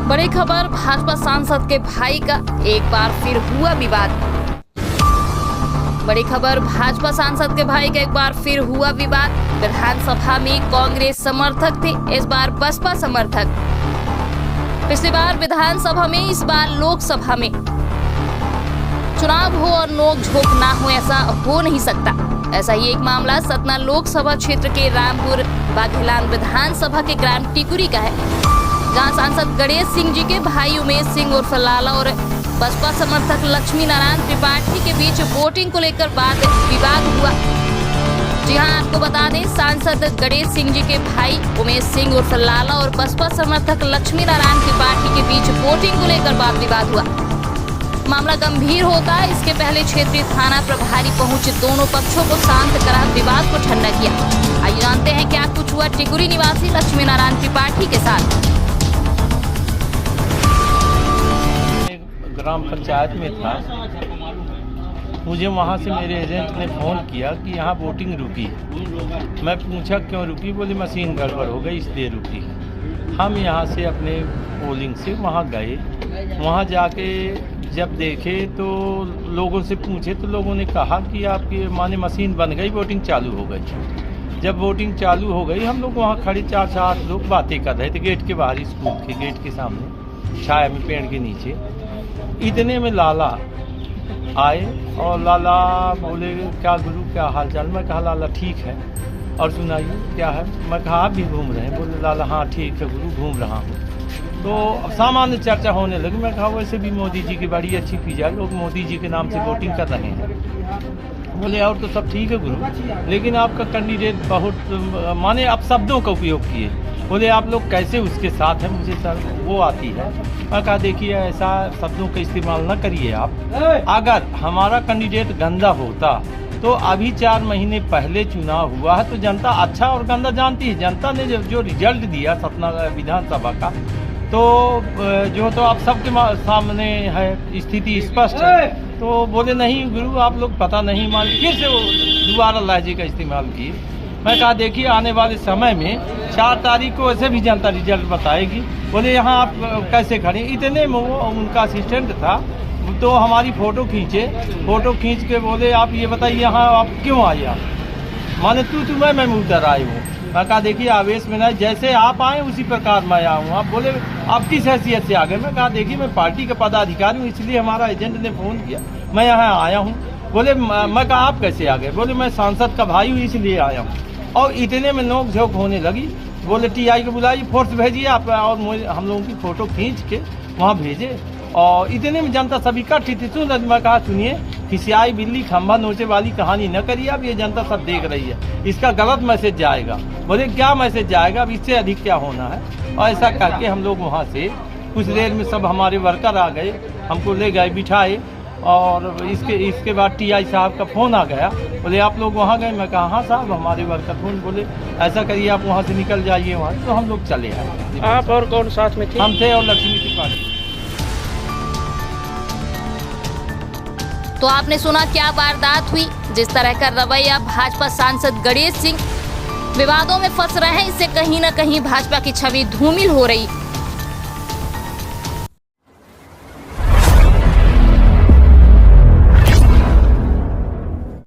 बड़ी खबर, भाजपा सांसद के भाई का एक बार फिर हुआ विवाद। बड़ी खबर, भाजपा सांसद के भाई का एक बार फिर हुआ विवाद। विधानसभा में कांग्रेस समर्थक थे, इस बार बसपा समर्थक। पिछली बार विधानसभा में, इस बार लोकसभा में। चुनाव हो और नोक झोंक ना हो, ऐसा हो नहीं सकता। ऐसा ही एक मामला सतना लोकसभा क्षेत्र के रामपुर बाघेलान विधानसभा के ग्राम टिकुरी का है, जहां सांसद गणेश सिंह जी के भाई उमेश सिंह उर्फ लाला और बसपा समर्थक लक्ष्मी नारायण त्रिपाठी के बीच वोटिंग को लेकर वाद विवाद हुआ। जी हां, आपको बता दें, सांसद गणेश सिंह जी के भाई उमेश सिंह उर्फ लाला और बसपा समर्थक लक्ष्मी नारायण त्रिपाठी के बीच वोटिंग को लेकर वाद विवाद हुआ। मामला गंभीर होता है, इसके पहले क्षेत्रीय थाना प्रभारी पहुंचे दोनों पक्षों को शांत करा विवाद को ठंडा किया। आइए जानते हैं क्या कुछ हुआ टिकुरी निवासी लक्ष्मी नारायण त्रिपाठी के साथ। ग्राम पंचायत में था, मुझे वहाँ से मेरे एजेंट ने फ़ोन किया कि यहाँ वोटिंग रुकी। मैं पूछा क्यों रुकी, बोले मशीन गड़बड़ हो गई इसलिए रुकी। हम यहाँ से अपने पोलिंग से वहाँ गए, वहाँ जाके जब देखे तो लोगों से पूछे तो लोगों ने कहा कि आपकी माने मशीन बन गई, वोटिंग चालू हो गई। जब वोटिंग चालू हो गई, हम लोग वहाँ खड़े 4-8 लोग बातें कर रहे थे गेट के बाहर, स्कूल के गेट के सामने छाया में पेड़ के नीचे। इतने में लाला आए और लाला बोले क्या गुरु क्या हाल चाल। मैं कहा लाला ठीक है, और सुनाइए क्या है। मैं कहा आप भी घूम रहे हैं। बोले लाला हाँ ठीक है गुरु, घूम रहा हूँ। तो अब सामान्य चर्चा होने लगी। मैं कहा वैसे भी मोदी जी की बड़ी अच्छी पिज़्ज़ा, लोग मोदी जी के नाम से वोटिंग कर रहे हैं। बोले और तो सब ठीक है गुरु, लेकिन आपका कैंडिडेट बहुत माने आप शब्दों का उपयोग किए। बोले आप लोग कैसे उसके साथ हैं, मुझे सर वो आती है। मैं कहा देखिए ऐसा शब्दों का इस्तेमाल न करिए आप। अगर हमारा कैंडिडेट गंदा होता तो अभी 4 महीने पहले चुनाव हुआ है, तो जनता अच्छा और गंदा जानती है। जनता ने जो रिजल्ट दिया सतना विधानसभा का, तो जो तो आप सबके सामने है, स्थिति स्पष्ट है। तो बोले नहीं गुरु आप लोग पता नहीं मान, फिर से वो दोबारा लहजे का इस्तेमाल किए। मैं कहा देखिए आने वाले समय में 4 तारीख को ऐसे भी जनता रिजल्ट बताएगी। बोले यहाँ आप कैसे खड़े। इतने में वो उनका असिस्टेंट था, तो हमारी फ़ोटो खींचे। फ़ोटो खींच के बोले आप ये बताइए यहाँ आप क्यों आए। आप माने तू मैं उतर आए हूँ। मैं कहा देखिए आवेश में नहीं, जैसे आप आए उसी प्रकार मैं आया हूँ। आप बोले आप किस हैसियत से आ गए। मैं कहा देखिए मैं पार्टी का पदाधिकारी हूँ, इसलिए हमारा एजेंट ने फ़ोन किया, मैं यहाँ आया हूँ। बोले मैं कहा आप कैसे आ गए। बोले मैं सांसद का भाई हूँ इसलिए आया हूँ। और इतने में नोक झोंक होने लगी। बोले टीआई को बुलाइए, फोर्स भेजिए आप। और हम लोगों की फ़ोटो खींच के वहाँ भेजे। और इतने में जनता सभी इकट्ठी थी। सुन मैं कहा सुनिए, खिसियाई बिल्ली खंभा नोचे वाली कहानी न करिए। अब ये जनता सब देख रही है, इसका गलत मैसेज जाएगा। बोले क्या मैसेज जाएगा, अब इससे अधिक क्या होना है। और ऐसा करके हम लोग वहाँ से कुछ देर में सब हमारे वर्कर आ गए, हमको ले गए बिठाए। और इसके बाद टीआई साहब का फ़ोन आ गया, बोले आप लोग वहाँ गए। मैं कहा हाँ साहब हमारे वर्कर फ़ोन। बोले ऐसा करिए आप वहाँ से निकल जाइए वहाँ। तो हम लोग चले आए। आप और कौन साथ में थे? हम थे और लक्ष्मी त्रिपाठी। तो आपने सुना क्या वारदात हुई। जिस तरह का रवैया भाजपा सांसद गणेश सिंह विवादों में फंस रहे हैं, इससे कहीं न कहीं भाजपा की छवि धूमिल हो रही।